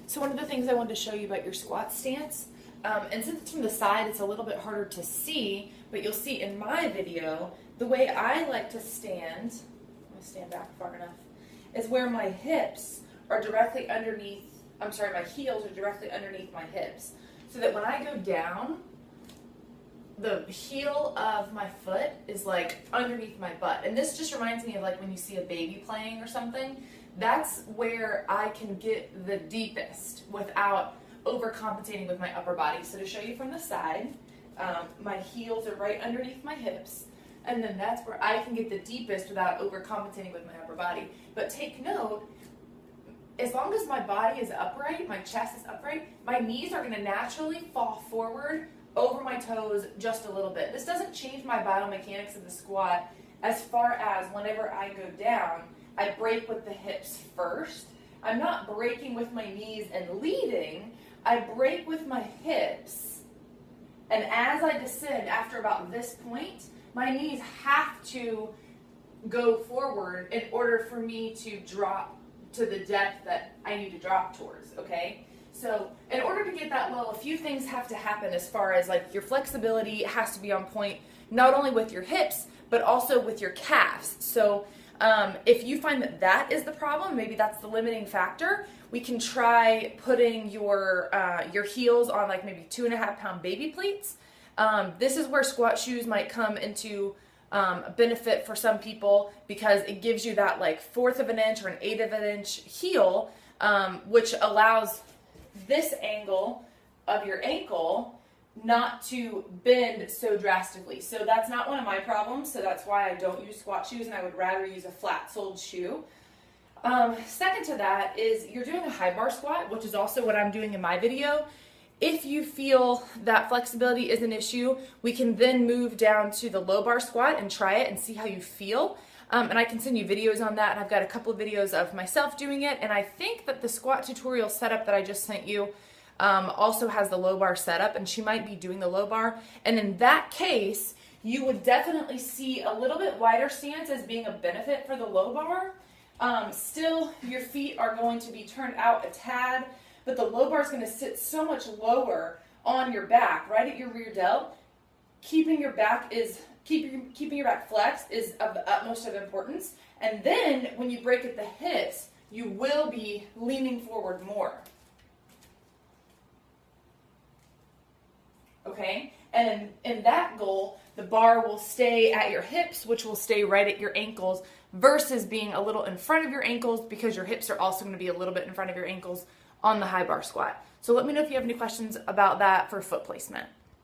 So one of the things I wanted to show you about your squat stance, and since it's from the side, it's a little bit harder to see, but you'll see in my video, the way I like to stand, I'm going to stand back far enough, is where my hips are directly underneath, my heels are directly underneath my hips. So that when I go down, the heel of my foot is like underneath my butt. And this just reminds me of like when you see a baby playing or something. That's where I can get the deepest without overcompensating with my upper body. So to show you from the side, my heels are right underneath my hips. And then that's where I can get the deepest without overcompensating with my upper body. But take note, as long as my body is upright, my chest is upright, my knees are going to naturally fall forward over my toes just a little bit. This doesn't change my biomechanics of the squat as far as whenever I go down, I break with the hips first. I'm not breaking with my knees and leading. I break with my hips. And as I descend, after about this point, my knees have to go forward in order for me to drop to the depth that I need to drop towards, okay? So in order to get that low, a few things have to happen as far as like your flexibility has to be on point, not only with your hips, but also with your calves. So if you find that that is the problem, maybe that's the limiting factor, we can try putting your heels on like maybe 2.5-pound baby plates. This is where squat shoes might come into benefit for some people because it gives you that like 1/4 of an inch or an 1/8 of an inch heel, which allows this angle of your ankle not to bend so drastically. So that's not one of my problems, so that's why I don't use squat shoes and I would rather use a flat-soled shoe. Second to that is you're doing a high bar squat, which is also what I'm doing in my video. If you feel that flexibility is an issue, we can then move down to the low bar squat and try it and see how you feel. And I can send you videos on that, and I've got a couple of videos of myself doing it, and I think that the squat tutorial setup that I just sent you also has the low bar setup, and she might be doing the low bar. And in that case, you would definitely see a little bit wider stance as being a benefit for the low bar. Still, your feet are going to be turned out a tad, but the low bar is going to sit so much lower on your back, right at your rear delt. Keeping your back flexed is of the utmost of importance. And then when you break at the hips, you will be leaning forward more. Okay? And in that goal, the bar will stay at your hips, which will stay right at your ankles, versus being a little in front of your ankles because your hips are also going to be a little bit in front of your ankles on the high bar squat. So let me know if you have any questions about that for foot placement.